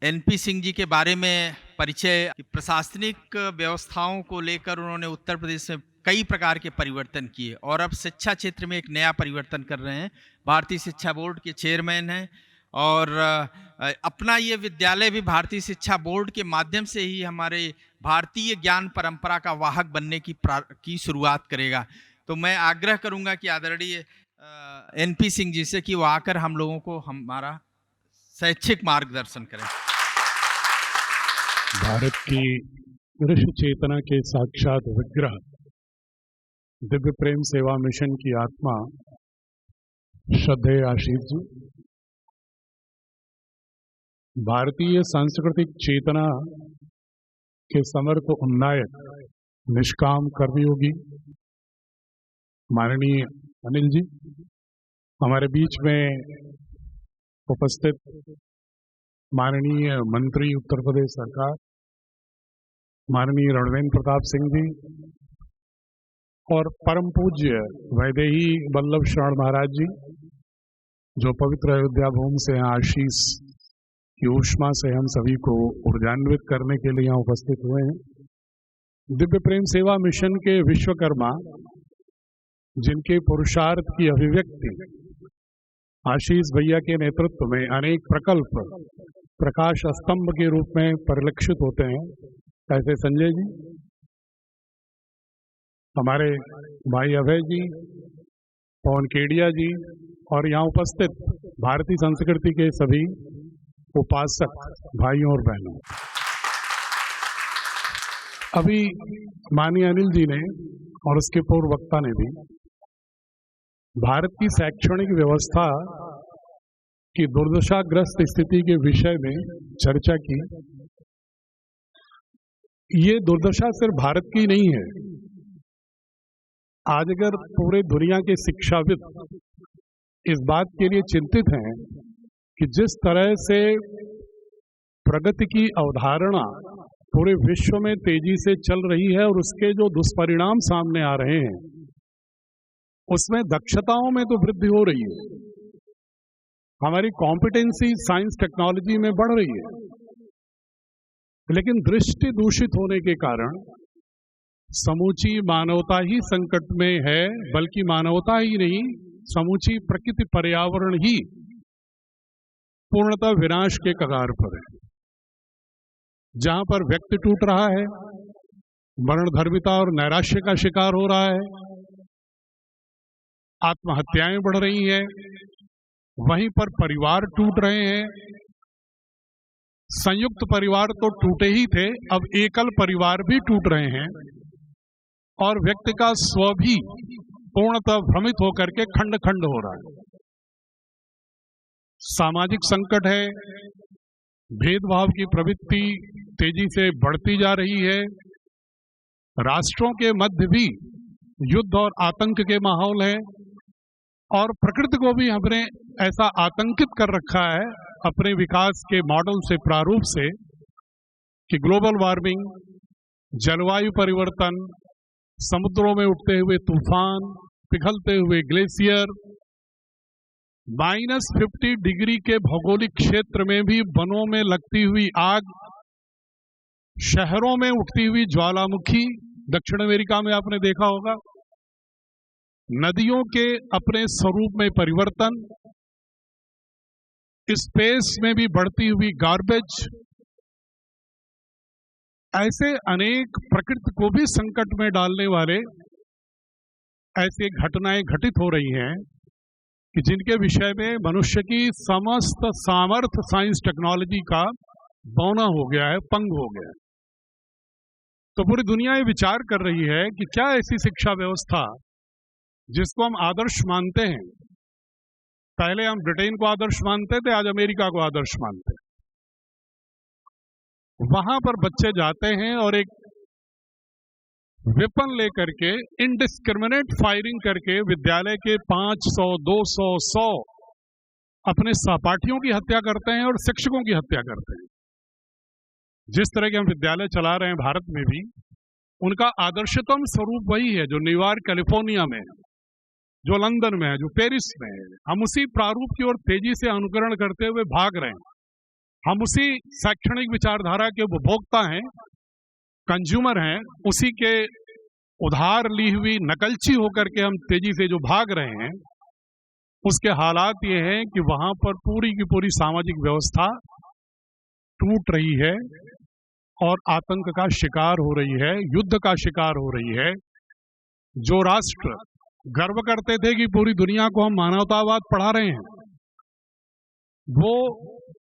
NP Singh ji के बारे में परिचय कि प्रशासनिक व्यवस्थाओं को लेकर उन्होंने उत्तर प्रदेश में कई प्रकार के परिवर्तन किए और अब शिक्षा क्षेत्र में एक नया परिवर्तन कर रहे हैं। भारतीय शिक्षा बोर्ड के चेयरमैन हैं और अपना ये विद्यालय भी भारतीय शिक्षा बोर्ड के माध्यम से ही हमारे भारतीय ज्ञान परंपरा का वाहक बनने की शुरुआत करेगा। तो मैं आग्रह करूंगा कि आदरणीय एनपी सिंह जी से कि वो आकर हम लोगों को हमारा शैक्षिक मार्गदर्शन करें। भारत की ऋषि चेतना के साक्षात विग्रह दिव्य प्रेम सेवा मिशन की आत्मा श्रद्धेय आशीष जी, भारतीय सांस्कृतिक चेतना के समर्थ उन्नायक निष्काम कर्मयोगी माननीय अनिल जी, हमारे बीच में उपस्थित माननीय मंत्री उत्तर प्रदेश सरकार माननीय रणवेंद्र प्रताप सिंह जी और परम पूज्य वैदेही वल्लभ शरण महाराज जी, जो पवित्र अयोध्या भूमि से यहाँ आशीष की ऊष्मा से हम सभी को ऊर्जान्वित करने के लिए यहाँ उपस्थित हुए हैं। दिव्य प्रेम सेवा मिशन के विश्वकर्मा, जिनके पुरुषार्थ की अभिव्यक्ति आशीष भैया के नेतृत्व में अनेक प्रकल्प प्रकाश स्तंभ के रूप में परिलक्षित होते हैं, ऐसे संजय जी, हमारे भाई अभय जी, पवन केडिया जी और यहाँ उपस्थित भारतीय संस्कृति के सभी उपासक भाइयों और बहनों। अभी माननीय अनिल जी ने और उसके पूर्व वक्ता ने भी भारत की शैक्षणिक व्यवस्था की दुर्दशाग्रस्त स्थिति के विषय में चर्चा की। ये दुर्दशा सिर्फ भारत की नहीं है। आज अगर पूरे दुनिया के शिक्षाविद इस बात के लिए चिंतित हैं कि जिस तरह से प्रगति की अवधारणा पूरे विश्व में तेजी से चल रही है और उसके जो दुष्परिणाम सामने आ रहे हैं, उसमें दक्षताओं में तो वृद्धि हो रही है, हमारी कॉम्पिटेंसी साइंस टेक्नोलॉजी में बढ़ रही है, लेकिन दृष्टि दूषित होने के कारण समूची मानवता ही संकट में है। बल्कि मानवता ही नहीं, समूची प्रकृति पर्यावरण ही पूर्णतः विनाश के कगार पर है। जहां पर व्यक्ति टूट रहा है, वर्णधर्मिता और नैराश्य का शिकार हो रहा है, आत्महत्याएं बढ़ रही हैं, वहीं पर परिवार टूट रहे हैं। संयुक्त परिवार तो टूटे ही थे, अब एकल परिवार भी टूट रहे हैं और व्यक्ति का स्व भी पूर्णतः भ्रमित होकर के खंड खंड हो रहा है। सामाजिक संकट है, भेदभाव की प्रवृत्ति तेजी से बढ़ती जा रही है, राष्ट्रों के मध्य भी युद्ध और आतंक के माहौल है और प्रकृति को भी हमने ऐसा आतंकित कर रखा है अपने विकास के मॉडल से, प्रारूप से, कि ग्लोबल वार्मिंग, जलवायु परिवर्तन, समुद्रों में उठते हुए तूफान, पिघलते हुए ग्लेशियर, -50 डिग्री के भौगोलिक क्षेत्र में भी वनों में लगती हुई आग, शहरों में उठती हुई ज्वालामुखी, दक्षिण अमेरिका में आपने देखा होगा, नदियों के अपने स्वरूप में परिवर्तन, स्पेस में भी बढ़ती हुई गार्बेज, ऐसे अनेक प्रकृति को भी संकट में डालने वाले ऐसे घटनाएं घटित हो रही हैं कि जिनके विषय में मनुष्य की समस्त सामर्थ्य साइंस टेक्नोलॉजी का बौना हो गया है, पंग हो गया है। तो पूरी दुनिया ये विचार कर रही है कि क्या ऐसी शिक्षा व्यवस्था जिसको हम आदर्श मानते हैं, पहले हम ब्रिटेन को आदर्श मानते थे, आज अमेरिका को आदर्श मानते हैं, वहां पर बच्चे जाते हैं और एक वेपन लेकर के इनडिस्क्रिमिनेट फायरिंग करके विद्यालय के 500, 200, 100 अपने सहपाठियों की हत्या करते हैं और शिक्षकों की हत्या करते हैं। जिस तरह के हम विद्यालय चला रहे हैं भारत में भी, उनका आदर्शतम स्वरूप वही है जो न्यूयॉर्क कैलिफोर्निया में है, जो लंदन में है, जो पेरिस में है। हम उसी प्रारूप की ओर तेजी से अनुकरण करते हुए भाग रहे हैं। हम उसी शैक्षणिक विचारधारा के उपभोक्ता हैं, कंज्यूमर हैं, उसी के उधार ली हुई नकलची होकर के हम तेजी से जो भाग रहे हैं, उसके हालात ये हैं कि वहां पर पूरी की पूरी सामाजिक व्यवस्था टूट रही है और आतंक का शिकार हो रही है, युद्ध का शिकार हो रही है। जो राष्ट्र गर्व करते थे कि पूरी दुनिया को हम मानवतावाद पढ़ा रहे हैं, वो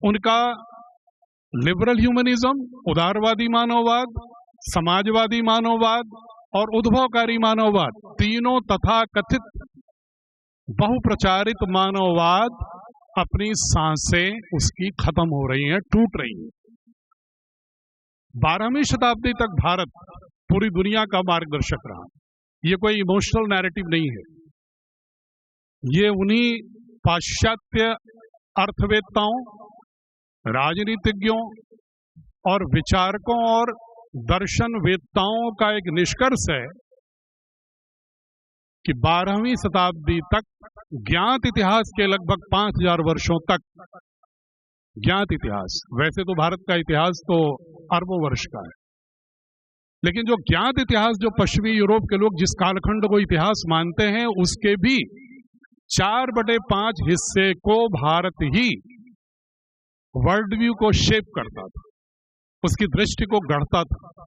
उनका लिबरल ह्यूमनिज्म, उदारवादी मानववाद, समाजवादी मानववाद और उद्भवकारी मानववाद, तीनों तथा कथित बहुप्रचारित मानववाद अपनी सांसें उसकी खत्म हो रही हैं, टूट रही हैं। 12वीं शताब्दी तक भारत पूरी दुनिया का मार्गदर्शक रहा। ये कोई इमोशनल नैरेटिव नहीं है, ये उन्हीं पाश्चात्य अर्थवेत्ताओं, राजनीतिज्ञों और विचारकों और दर्शनवेत्ताओं का एक निष्कर्ष है कि 12वीं शताब्दी तक ज्ञात इतिहास के लगभग 5000 वर्षों तक, ज्ञात इतिहास, वैसे तो भारत का इतिहास तो अरबों वर्ष का है, लेकिन जो ज्ञात इतिहास, जो पश्चिमी यूरोप के लोग जिस कालखंड को इतिहास मानते हैं, उसके भी 4/5 हिस्से को भारत ही वर्ल्ड व्यू को शेप करता था, उसकी दृष्टि को गढ़ता था।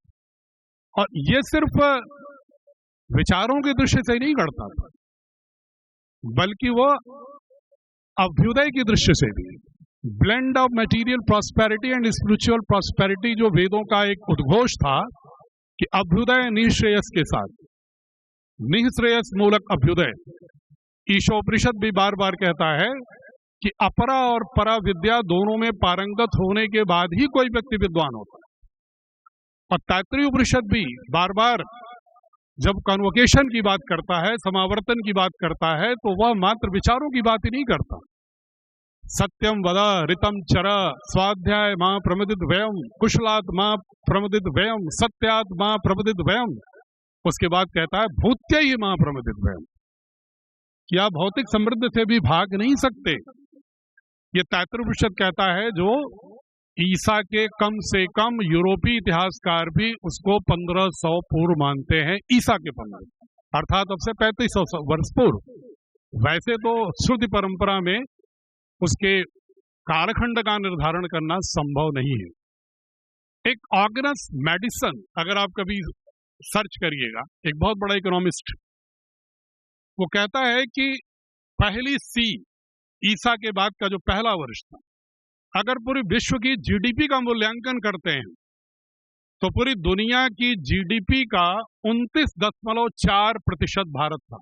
और ये सिर्फ विचारों की दृष्टि से नहीं गढ़ता था, बल्कि वह अभ्युदय की दृष्टि से भी। Blend of material prosperity and spiritual prosperity, जो वेदों का एक उद्घोष था कि अभ्युदय निःश्रेयस के साथ, निःश्रेयस मूलक अभ्युदय। ईशोपनिषद भी बार बार कहता है कि अपरा और परा विद्या दोनों में पारंगत होने के बाद ही कोई व्यक्ति विद्वान होता है। और तैत्तिरीय उपनिषद भी बार बार जब कन्वोकेशन की बात करता है, समावर्तन की बात करता है, तो वह मात्र विचारों की बात ही नहीं करता। सत्यम वद ऋतम चर स्वाध्याय मां प्रमुदित वयम कुशलात् मां प्रमुदित वयम सत्यात् मां प्रमुदित वयम। उसके बाद कहता है भूत्य ही मां प्रमुदित वयम, क्या भौतिक समृद्धि से भी भाग नहीं सकते। ये तैत्तिरीय उपनिषद कहता है, जो ईसा के कम से कम यूरोपीय इतिहासकार भी उसको 1500 पूर्व मानते हैं, ईसा के 1500, अर्थात अब से 3500 वर्ष पूर्व। वैसे तो श्रुति परंपरा में उसके कालखंड का निर्धारण करना संभव नहीं है। एक ऑगनस मैडिसन, अगर आप कभी सर्च करिएगा, एक बहुत बड़ा इकोनॉमिस्ट, वो कहता है कि पहली सी, ईसा के बाद का जो पहला वर्ष था, अगर पूरी विश्व की जीडीपी का मूल्यांकन करते हैं तो पूरी दुनिया की जीडीपी का 29.4% भारत था।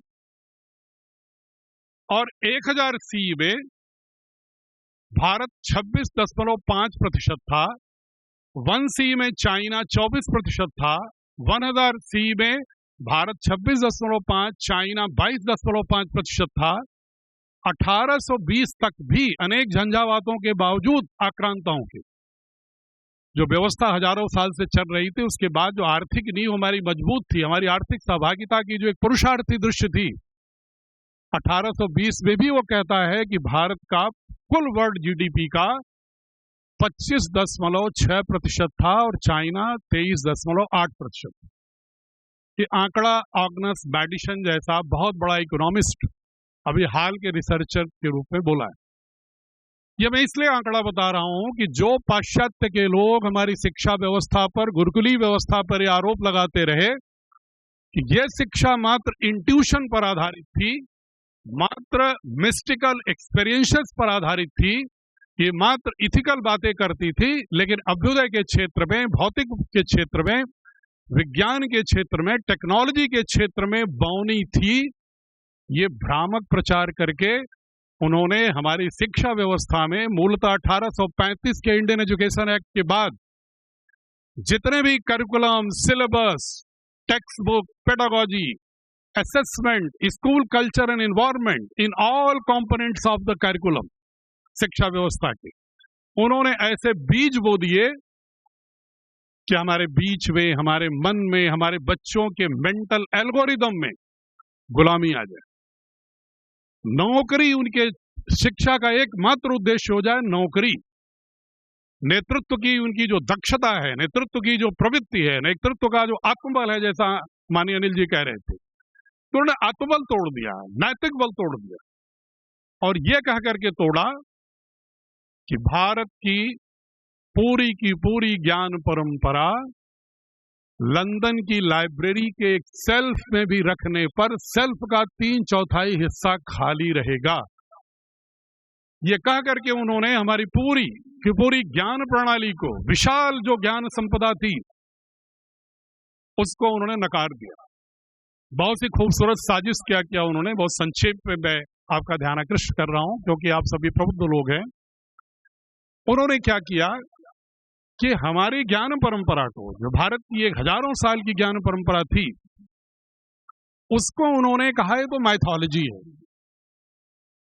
और 1000 सी में भारत 26.5% था, 1 सी में चाइना 24% था, 1000 सी में भारत 26.5, चाइना 22.5% था। 1820 तक भी अनेक झंझावातों के बावजूद, आक्रांताओं की जो व्यवस्था हजारों साल से चल रही थी, उसके बाद जो आर्थिक नींव हमारी मजबूत थी, हमारी आर्थिक सहभागिता की जो एक पुरुषार्थी दृश्य थी, 1820 में भी वो कहता है कि भारत का कुल वर्ल्ड जीडीपी का 25.6% था और चाइना 23.8%। ये आंकड़ा ऑगनस मैडिसन जैसा बहुत बड़ा इकोनॉमिस्ट अभी हाल के रिसर्चर के रूप में बोला है। ये मैं इसलिए आंकड़ा बता रहा हूं कि जो पाश्चात्य के लोग हमारी शिक्षा व्यवस्था पर, गुरुकुली व्यवस्था पर यह आरोप लगाते रहे कि यह शिक्षा मात्र इंट्यूशन पर आधारित थी, मात्र मिस्टिकल एक्सपीरियंसेस पर आधारित थी, ये मात्र इथिकल बातें करती थी, लेकिन अभ्युदय के क्षेत्र में, भौतिक के क्षेत्र में, विज्ञान के क्षेत्र में, टेक्नोलॉजी के क्षेत्र में बौनी थी, ये भ्रामक प्रचार करके उन्होंने हमारी शिक्षा व्यवस्था में मूलतः 1835 के इंडियन एजुकेशन एक्ट के बाद जितने भी curriculum, syllabus, text book, pedagogy, assessment, school culture and environment, in all components of the curriculum, शिक्षा व्यवस्था के, उन्होंने ऐसे बीज बो दिए कि हमारे बीच में, हमारे मन में, हमारे बच्चों के मेंटल एल्गोरिदम में गुलामी आ जाए, नौकरी, उनके शिक्षा का एकमात्र उद्देश्य हो जाए नौकरी। नेतृत्व की उनकी जो दक्षता है, नेतृत्व की जो प्रवृत्ति है, नेतृत्व का जो आत्मबल है, जैसा माननीय अनिल जी कह रहे थे, तो उन्होंने आत्मबल तोड़ दिया, नैतिक बल तोड़ दिया, और यह कह करके तोड़ा कि भारत की पूरी ज्ञान परंपरा लंदन की लाइब्रेरी के एक सेल्फ में भी रखने पर सेल्फ का 3/4 हिस्सा खाली रहेगा। ये कह करके उन्होंने हमारी पूरी ज्ञान प्रणाली को, विशाल जो ज्ञान संपदा थी, उसको उन्होंने नकार दिया। बहुत सी खूबसूरत साजिश क्या किया उन्होंने, बहुत संक्षेप में मैं आपका ध्यान आकृष्ट कर रहा हूं क्योंकि आप सभी प्रबुद्ध लोग हैं। उन्होंने क्या किया कि हमारी ज्ञान परंपरा को, जो भारत की एक हजारों साल की ज्ञान परंपरा थी, उसको उन्होंने कहा है तो माइथोलॉजी है,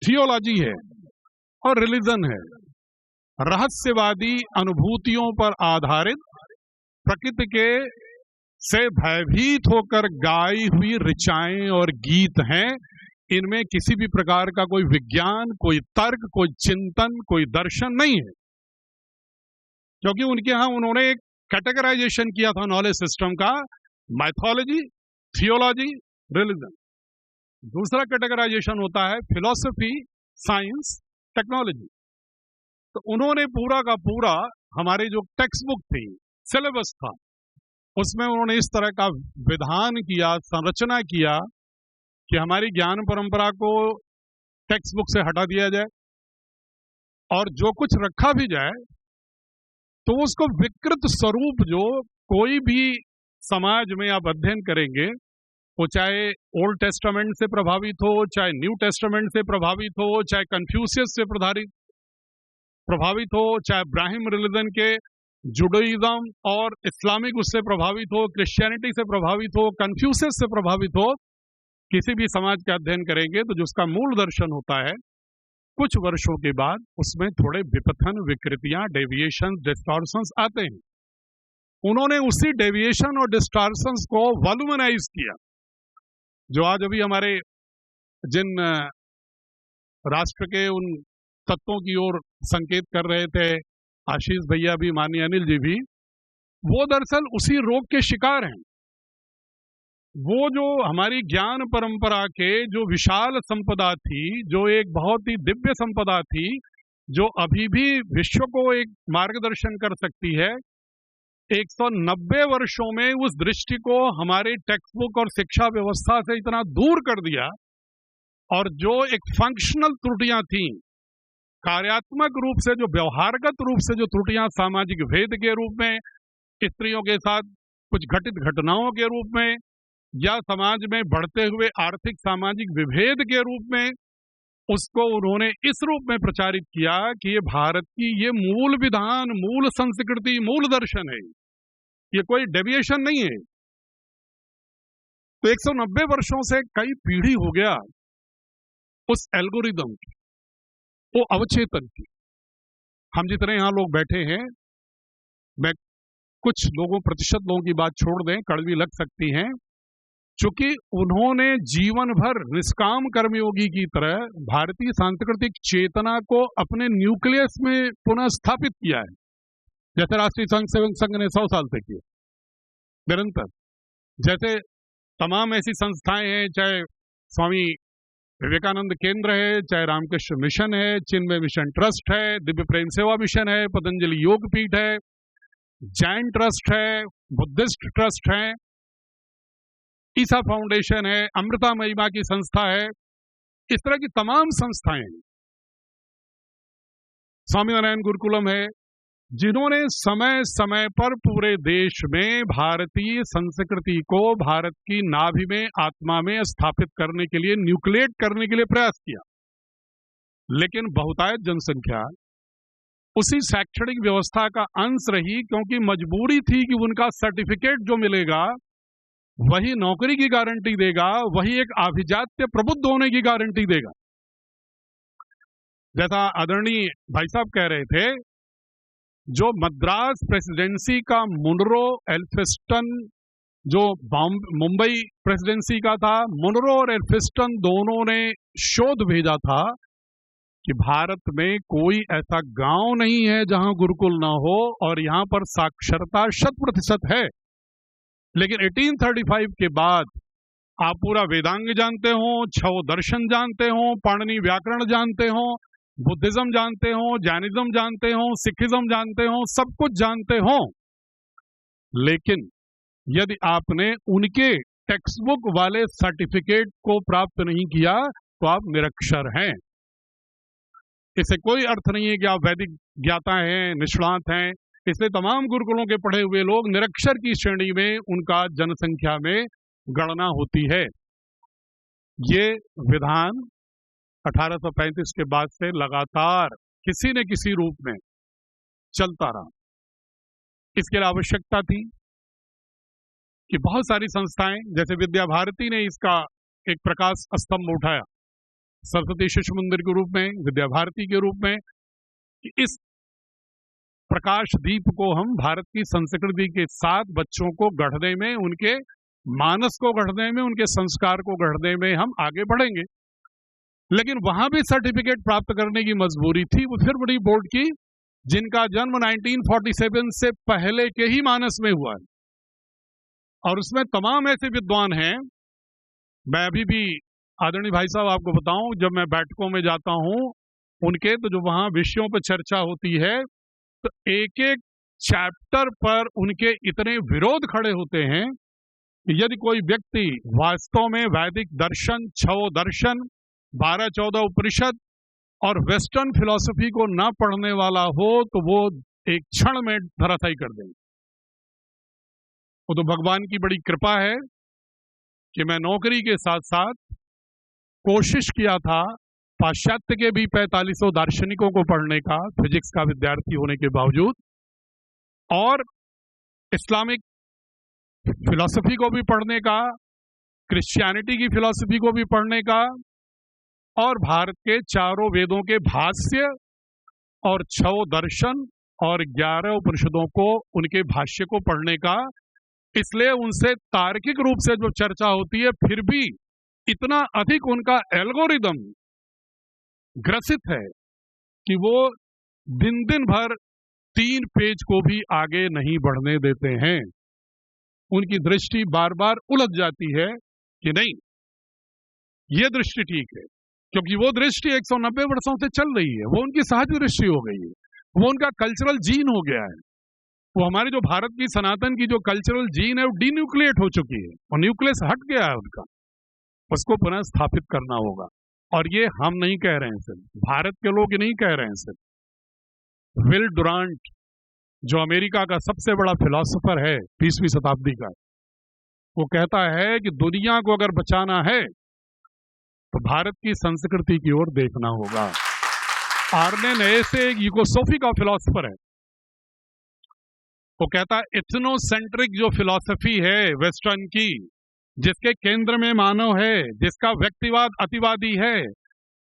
थियोलॉजी है और रिलीजन है, रहस्यवादी अनुभूतियों पर आधारित प्रकृति के से भयभीत होकर गाई हुई ऋचाएं और गीत हैं। इनमें किसी भी प्रकार का कोई विज्ञान, कोई तर्क, कोई चिंतन, कोई दर्शन नहीं है, क्योंकि उनके यहां उन्होंने एक कैटेगराइजेशन किया था नॉलेज सिस्टम का, माइथोलॉजी, थियोलॉजी, रिलीजन। दूसरा कैटेगराइजेशन होता है फिलॉसफी, साइंस, टेक्नोलॉजी। तो उन्होंने पूरा का पूरा हमारे जो टेक्स्ट बुक थी, सिलेबस था, उसमें उन्होंने इस तरह का विधान किया, संरचना किया कि हमारी ज्ञान परंपरा को टेक्स्ट बुक से हटा दिया जाए और जो कुछ रखा भी जाए तो उसको विकृत स्वरूप, जो कोई भी समाज में आप अध्ययन करेंगे, वो चाहे ओल्ड टेस्टामेंट से प्रभावित हो, चाहे न्यू टेस्टामेंट से प्रभावित हो, चाहे कन्फ्यूशियस से प्रभावित हो, चाहे ब्राह्म रिलीजन के जुडाइज्म और इस्लामिक उससे प्रभावित हो, क्रिश्चियनिटी से प्रभावित हो, कन्फ्यूशियस से प्रभावित हो, किसी भी समाज का अध्ययन करेंगे तो जो उसका मूल दर्शन होता है, कुछ वर्षों के बाद उसमें थोड़े विपथन, विकृतियां, डेविएशन, डिस्टॉर्शंस आते हैं। उन्होंने उसी डेविएशन और डिस्टॉर्शंस को वॉल्यूमनाइज किया, जो आज अभी हमारे जिन राष्ट्र के उन तत्वों की ओर संकेत कर रहे थे, आशीष भैया भी, माननीय अनिल जी भी, वो दरअसल उसी रोग के शिकार हैं। वो जो हमारी ज्ञान परंपरा के जो विशाल संपदा थी, जो एक बहुत ही दिव्य संपदा थी, जो अभी भी विश्व को एक मार्गदर्शन कर सकती है, 190 वर्षों में उस दृष्टि को हमारे टेक्स्ट बुक और शिक्षा व्यवस्था से इतना दूर कर दिया, और जो एक फंक्शनल त्रुटियां थी, कार्यात्मक रूप से, जो व्यवहारगत रूप से जो त्रुटियां, सामाजिक भेद के रूप में, स्त्रियों के साथ कुछ घटित घटनाओं के रूप में, या समाज में बढ़ते हुए आर्थिक सामाजिक विभेद के रूप में, उसको उन्होंने इस रूप में प्रचारित किया कि ये भारत की ये मूल विधान, मूल संस्कृति, मूल दर्शन है, ये कोई डेविएशन नहीं है। तो 190 वर्षों से कई पीढ़ी हो गया उस एल्गोरिदम की, वो अवचेतन की। हम जितने यहां लोग बैठे हैं, मैं कुछ लोगों, प्रतिशत लोगों की बात छोड़ दें, कड़वी लग सकती हैं, चूंकि उन्होंने जीवन भर निष्काम कर्मयोगी की तरह भारतीय सांस्कृतिक चेतना को अपने न्यूक्लियस में पुनः स्थापित किया है, जैसे राष्ट्रीय स्वयंसेवक संघ ने 100 साल से किया निरंतर, जैसे तमाम ऐसी संस्थाएं हैं, चाहे स्वामी विवेकानंद केंद्र है, चाहे रामकृष्ण मिशन है, चिन्मय मिशन ट्रस्ट है, दिव्य प्रेम सेवा मिशन है, पतंजलि योग पीठ है, जैन ट्रस्ट है, बुद्धिस्ट ट्रस्ट है, ईसा फाउंडेशन है, अमृता महिमा की संस्था है, इस तरह की तमाम संस्थाएं हैं, स्वामीनारायण गुरुकुलम है, जिन्होंने समय समय पर पूरे देश में भारतीय संस्कृति को भारत की नाभि में, आत्मा में स्थापित करने के लिए, न्यूक्लिएट करने के लिए प्रयास किया। लेकिन बहुतायत जनसंख्या उसी शैक्षणिक व्यवस्था का अंश रही, क्योंकि मजबूरी थी कि उनका सर्टिफिकेट जो मिलेगा वही नौकरी की गारंटी देगा, वही एक आभिजात्य प्रबुद्ध होने की गारंटी देगा। जैसा आदरणीय भाई साहब कह रहे थे, जो मद्रास प्रेसिडेंसी का मुनरो एल्फिस्टन, जो मुंबई प्रेसिडेंसी का था, मुनरो और एल्फिस्टन दोनों ने शोध भेजा था कि भारत में कोई ऐसा गांव नहीं है जहां गुरुकुल ना हो, और यहां पर साक्षरता 100% है। लेकिन 1835 के बाद आप पूरा वेदांग जानते हो, 6 दर्शन जानते हो, पाणिनि व्याकरण जानते हो, बुद्धिज्म जानते हो, जैनिज्म जानते हो, सिखिज्म जानते हो, सब कुछ जानते हो, लेकिन यदि आपने उनके टेक्स्ट बुक वाले सर्टिफिकेट को प्राप्त नहीं किया तो आप निरक्षर हैं। इससे कोई अर्थ नहीं है कि आप वैदिक ज्ञाता हैं, निष्णात हैं। इसलिए तमाम गुरुकुलों के पढ़े हुए लोग निरक्षर की श्रेणी में उनका जनसंख्या में गणना होती है। ये विधान 1835 के बाद से लगातार किसी न किसी रूप में चलता रहा। इसके लिए आवश्यकता थी कि बहुत सारी संस्थाएं, जैसे विद्या भारती ने इसका एक प्रकाश स्तंभ उठाया, सरस्वती शिशु मंदिर के रूप में, विद्या भारती के रूप में, कि इस प्रकाश दीप को हम भारत की संस्कृति के साथ बच्चों को गढ़ने में, उनके मानस को गढ़ने में, उनके संस्कार को गढ़ने में हम आगे बढ़ेंगे। लेकिन वहां भी सर्टिफिकेट प्राप्त करने की मजबूरी थी। वो फिर बड़ी बोर्ड की, जिनका जन्म 1947 से पहले के ही मानस में हुआ है, और उसमें तमाम ऐसे विद्वान हैं। मैं अभी भी आदरणीय भाई साहब आपको बताऊं, जब मैं बैठकों में जाता हूं उनके, तो जो वहां विषयों पर चर्चा होती है, तो एक एक चैप्टर पर उनके इतने विरोध खड़े होते हैं कि यदि कोई व्यक्ति वास्तव में वैदिक दर्शन, 6 दर्शन, 12-14 उपनिषद और वेस्टर्न फिलॉसफी को ना पढ़ने वाला हो, तो वो एक क्षण में धराशायी कर देंगे। वो तो भगवान की बड़ी कृपा है कि मैं नौकरी के साथ साथ कोशिश किया था पाश्चात्य के भी 4500 दार्शनिकों को पढ़ने का, फिजिक्स का विद्यार्थी होने के बावजूद, और इस्लामिक फिलॉसफी को भी पढ़ने का, क्रिश्चियनिटी की फिलॉसफी को भी पढ़ने का, और भारत के 4 वेदों के भाष्य और 6 दर्शन और 11 उपनिषदों को, उनके भाष्य को पढ़ने का। इसलिए उनसे तार्किक रूप से जो चर्चा होती है, फिर भी इतना अधिक उनका एल्गोरिदम ग्रसित है कि वो दिन दिन भर 3 पेज को भी आगे नहीं बढ़ने देते हैं। उनकी दृष्टि बार बार उलझ जाती है कि नहीं, ये दृष्टि ठीक है, क्योंकि वो दृष्टि 190 वर्षों से चल रही है। वो उनकी सहज दृष्टि हो गई है, वो उनका कल्चरल जीन हो गया है। वो हमारे जो भारत की सनातन की जो कल्चरल जीन है, वो डीन्यूक्लिएट हो चुकी है, और न्यूक्लियस हट गया है उनका। उसको पुनः स्थापित करना होगा। और ये हम नहीं कह रहे हैं, सिर्फ भारत के लोग नहीं कह रहे हैं। सिर्फ विल डुरांट, जो अमेरिका का सबसे बड़ा फिलॉसफर है 20वीं शताब्दी का, वो कहता है कि दुनिया को अगर बचाना है तो भारत की संस्कृति की ओर देखना होगा। आर्ने नए से एक यूगोसोफी का फिलॉसफर है, वो कहता है इथनोसेंट्रिक जो फिलॉसफी है वेस्टर्न की, जिसके केंद्र में मानव है, जिसका व्यक्तिवाद अतिवादी है,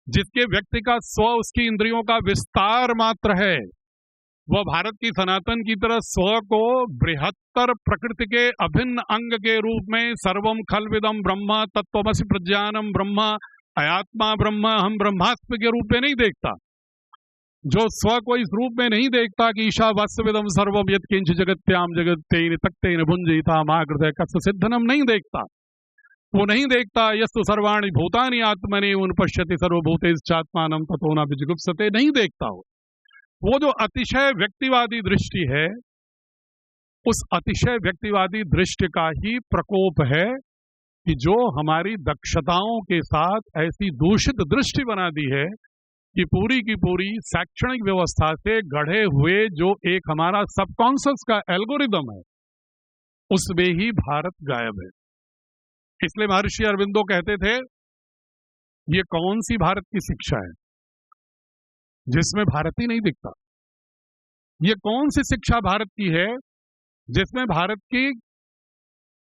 जिसके व्यक्ति का स्व उसकी इंद्रियों का विस्तार मात्र है, वह भारत की सनातन की तरह स्व को बृहत्तर प्रकृति के अभिन्न अंग के रूप में सर्वम खलविदम ब्रह्म तत्वमसि प्रज्ञानम ब्रह्म अयात्मा ब्रह्म हम ब्रह्मास्म के रूप में नहीं देखता। जो स्व को इस रूप में नहीं देखता कि ईशा वास्तविदम सर्वम यत्किंच जगत्याम जगत्तेन तक्तेन भुंजिता माकृत कस्य सिद्धनम नहीं देखता। वो नहीं देखता यस्तु सर्वाणि भूतानि आत्मनि उन पश्यति सर्वभूतेश्चात्मानं ततो न विजुगुप्सते, नहीं देखता वो जो अतिशय व्यक्तिवादी दृष्टि है, उस अतिशय व्यक्तिवादी दृष्टि का ही प्रकोप है कि जो हमारी दक्षताओं के साथ ऐसी दूषित दृष्टि बना दी है कि पूरी की पूरी शैक्षणिक व्यवस्था से गढ़े हुए जो एक हमारा सबकॉन्शियस का एल्गोरिदम है, उसमें ही भारत गायब है। इसलिए महर्षि अरविंदो कहते थे, ये कौन सी भारत की शिक्षा है जिसमें भारत ही नहीं दिखता? ये कौन सी शिक्षा भारत की है जिसमें भारत की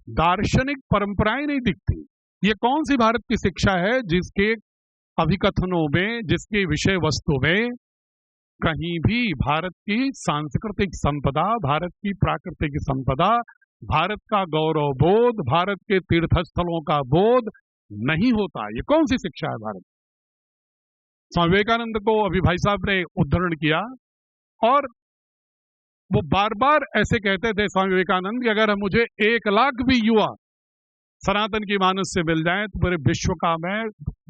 दार्शनिक परंपराएं नहीं दिखती? ये कौन सी भारत की शिक्षा है जिसके अभिकथनों में, जिसके विषय वस्तु में कहीं भी भारत की सांस्कृतिक संपदा, भारत की प्राकृतिक संपदा, भारत का गौरव बोध, भारत के तीर्थस्थलों का बोध नहीं होता? ये कौन सी शिक्षा है भारत? स्वामी विवेकानंद को अभी भाई साहब ने उद्धरण किया, और वो बार बार ऐसे कहते थे स्वामी विवेकानंद कि अगर मुझे 1 लाख भी युवा सनातन की मानस से मिल जाए तो पूरे विश्व का मैं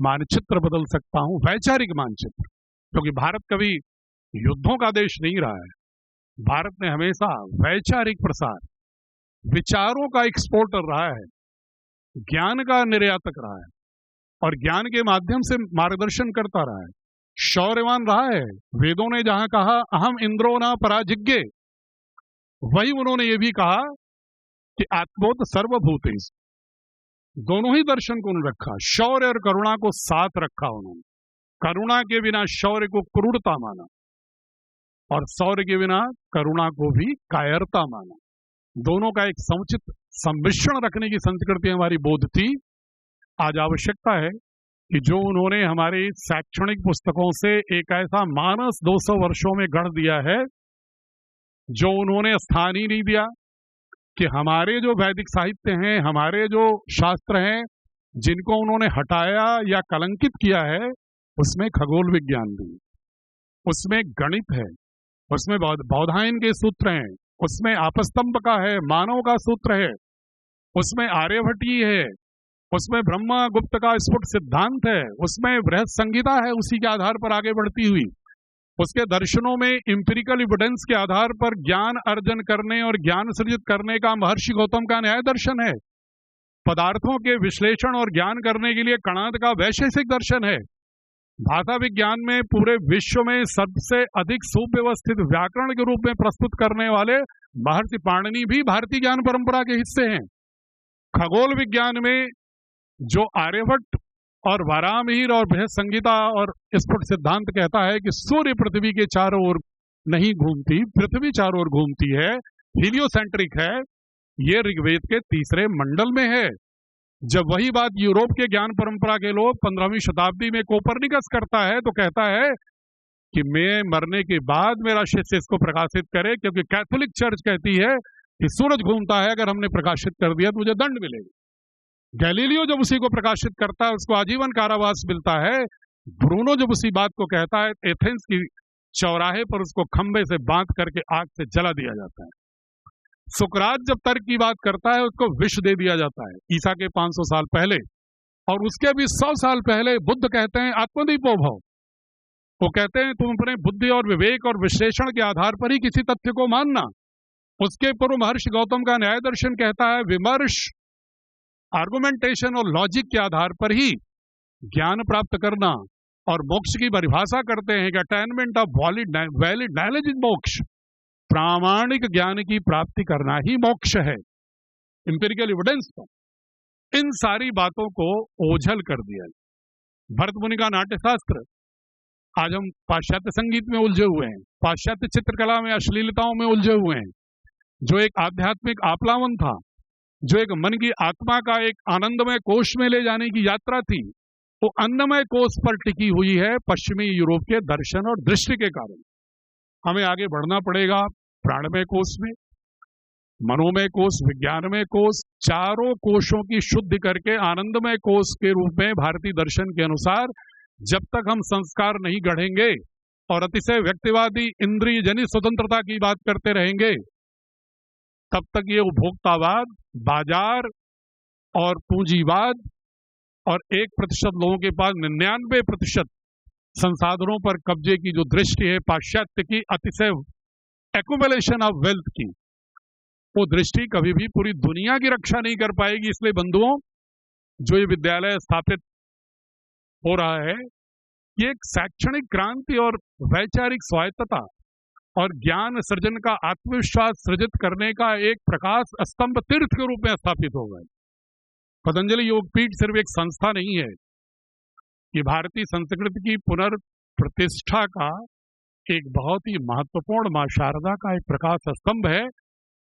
मानचित्र बदल सकता हूं, वैचारिक मानचित्र। क्योंकि भारत कभी युद्धों का देश नहीं रहा है। भारत ने हमेशा वैचारिक प्रसार, विचारों का एक्सपोर्टर रहा है, ज्ञान का निर्यातक रहा है, और ज्ञान के माध्यम से मार्गदर्शन करता रहा है, शौर्यवान रहा है। वेदों ने जहां कहा अहम इंद्रो न पराजिज्ञे, वही उन्होंने ये भी कहा कि आत्मोत सर्वभूतेषु। दोनों ही दर्शन को उन्होंने रखा, शौर्य और करुणा को साथ रखा उन्होंने। करुणा के बिना शौर्य को क्रूरता माना, और शौर्य के बिना करुणा को भी कायरता माना। दोनों का एक समुचित सम्मिश्रण रखने की संस्कृति हमारी बौद्ध थी। आज आवश्यकता है कि जो उन्होंने हमारी शैक्षणिक पुस्तकों से एक ऐसा मानस 200 वर्षों में गढ़ दिया है, जो उन्होंने स्थान ही नहीं दिया कि हमारे जो वैदिक साहित्य हैं, हमारे जो शास्त्र हैं, जिनको उन्होंने हटाया या कलंकित किया है, उसमें खगोल विज्ञान भी, उसमें गणित है, उसमें बौधायन के सूत्र हैं, उसमें आपस्तंभ का है, मानव का सूत्र है, उसमें आर्यभट्टीय है, उसमें ब्रह्मा गुप्त का स्फुट सिद्धांत है, उसमें बृहद संहिता है उसी के आधार पर आगे बढ़ती हुई। उसके दर्शनों में इंपिरिकल एविडेंस के आधार पर ज्ञान अर्जन करने और ज्ञान सृजित करने का महर्षि गौतम का न्याय दर्शन है। पदार्थों के विश्लेषण और ज्ञान करने के लिए कणाद का वैशेषिक दर्शन है। भाषा विज्ञान में पूरे विश्व में सबसे अधिक सुव्यवस्थित व्याकरण के रूप में प्रस्तुत करने वाले महर्षि पाणिनि भी भारतीय ज्ञान परंपरा के हिस्से हैं। खगोल विज्ञान में जो आर्यभट्ट और वारामिहिर और बृहद संहिता और स्फुट सिद्धांत कहता है कि सूर्य पृथ्वी के चारों ओर नहीं घूमती, पृथ्वी चारों ओर घूमती है, हीलियोसेंट्रिक है, ये ऋग्वेद के 3 मंडल में है। जब वही बात यूरोप के ज्ञान परंपरा के लोग 15वीं शताब्दी में कोपरनिकस करता है, तो कहता है कि मैं मरने के बाद मेरा शिष्य इसको प्रकाशित करे, क्योंकि कैथोलिक चर्च कहती है कि सूरज घूमता है, अगर हमने प्रकाशित कर दिया तो मुझे दंड मिलेगा। गैलीलियो जब उसी को प्रकाशित करता है, उसको आजीवन कारावास मिलता है। ब्रूनो जब उसी बात को कहता है, एथेंस की चौराहे पर उसको खंबे से बांध करके आग से जला दिया जाता है। सुकरात जब तर्क की बात करता है, उसको विष दे दिया जाता है, ईसा के 500 साल पहले। और उसके भी 100 साल पहले बुद्ध कहते हैं आत्मदीपो भव। वो कहते हैं तुम अपने बुद्धि और विवेक और विश्लेषण के आधार पर ही किसी तथ्य को मानना। उसके पूर्व महर्षि गौतम का न्याय दर्शन कहता है विमर्श, आर्गुमेंटेशन और लॉजिक के आधार पर ही ज्ञान प्राप्त करना। और मोक्ष की परिभाषा करते हैं कि attainment of valid knowledge is मोक्ष। प्रामाणिक ज्ञान की प्राप्ति करना ही मोक्ष है, इंपेरिकल एविडेंस पर। इन सारी बातों को ओझल कर दिया। भरत मुनि का नाट्यशास्त्र, आज हम पाश्चात्य संगीत में उलझे हुए हैं, पाश्चात्य चित्रकला में अश्लीलताओं में उलझे हुए हैं। जो एक आध्यात्मिक आप्लावन था, जो एक मन की आत्मा का एक आनंदमय कोष में ले जाने की यात्रा थी, वो अन्नमय कोष पर टिकी हुई है पश्चिमी यूरोप के दर्शन और दृष्टि के कारण। हमें आगे बढ़ना पड़ेगा प्राणमय कोष में, मनोमय कोष, विज्ञानमय कोष, चारों कोषों की शुद्धि करके आनंदमय कोष के रूप में भारतीय दर्शन के अनुसार जब तक हम संस्कार नहीं गढ़ेंगे और अतिशय व्यक्तिवादी इंद्रिय जनित स्वतंत्रता की बात करते रहेंगे, तब तक ये उपभोक्तावाद, बाजार और पूंजीवाद और 1% लोगों के पास 99% संसाधनों पर कब्जे की जो दृष्टि है पाश्चात्य की, अतिशय एक्युमुलेशन ऑफ वेल्थ की, वो दृष्टि कभी भी पूरी दुनिया की रक्षा नहीं कर पाएगी। इसलिए बंधुओं, जो ये विद्यालय स्थापित हो रहा है, ये एक शैक्षणिक क्रांति और वैचारिक स्वायत्तता और ज्ञान सृजन का आत्मविश्वास सृजित करने का एक प्रकाश स्तंभ तीर्थ के रूप में स्थापित होगा। पतंजलि योगपीठ सिर्फ एक संस्था नहीं है, ये भारतीय संस्कृति की पुनर्प्रतिष्ठा का एक बहुत ही महत्वपूर्ण मां शारदा का एक प्रकाश स्तंभ है,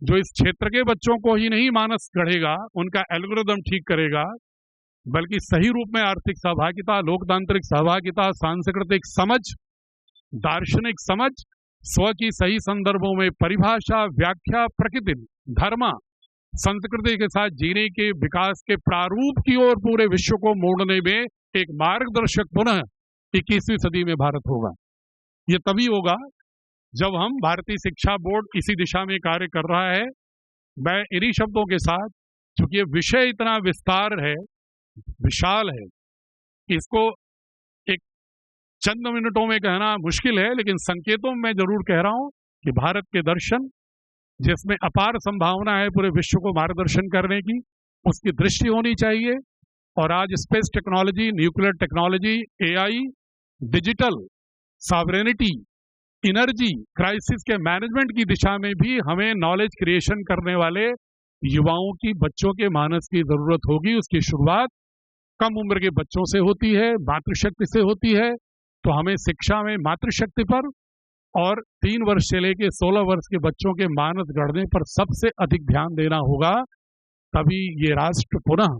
जो इस क्षेत्र के बच्चों को ही नहीं मानस गढ़ेगा, उनका एल्गोरिदम ठीक करेगा, बल्कि सही रूप में आर्थिक सहभागिता, लोकतांत्रिक सहभागिता, सांस्कृतिक समझ, दार्शनिक समझ, स्व की सही संदर्भों में परिभाषा, व्याख्या, प्रकृति, धर्म, संस्कृति के साथ जीने के विकास के प्रारूप की ओर पूरे विश्व को मोड़ने में एक मार्गदर्शक पुनः 21वीं सदी में भारत होगा। ये तभी होगा जब हम भारतीय शिक्षा बोर्ड इसी दिशा में कार्य कर रहा है। मैं इन्हीं शब्दों के साथ, चूंकि ये विषय इतना विस्तार है, विशाल है, इसको एक चंद मिनटों में कहना मुश्किल है, लेकिन संकेतों में जरूर कह रहा हूं कि भारत के दर्शन, जिसमें अपार संभावना है पूरे विश्व को मार्गदर्शन करने की, उसकी दृष्टि होनी चाहिए। और आज space technology, nuclear technology, AI, digital sovereignty, energy crisis के मैनेजमेंट की दिशा में भी हमें नॉलेज क्रिएशन करने वाले युवाओं की, बच्चों के मानस की जरूरत होगी। उसकी शुरुआत कम उम्र के बच्चों से होती है, मातृशक्ति से होती है। तो हमें शिक्षा में मातृशक्ति पर और 3 वर्ष से लेकर 16 वर्ष के बच्चों के मानस गढ़ने पर सबसे अधिक ध्यान देना होगा। तभी ये राष्ट्र पुनः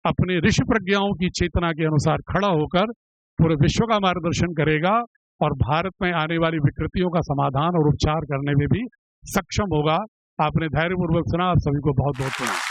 अपने ऋषि प्रज्ञाओं की चेतना के अनुसार खड़ा होकर पूरे विश्व का मार्गदर्शन करेगा और भारत में आने वाली विकृतियों का समाधान और उपचार करने में भी सक्षम होगा। आपने धैर्यपूर्वक सुना। आप सभी को बहुत बहुत धन्यवाद।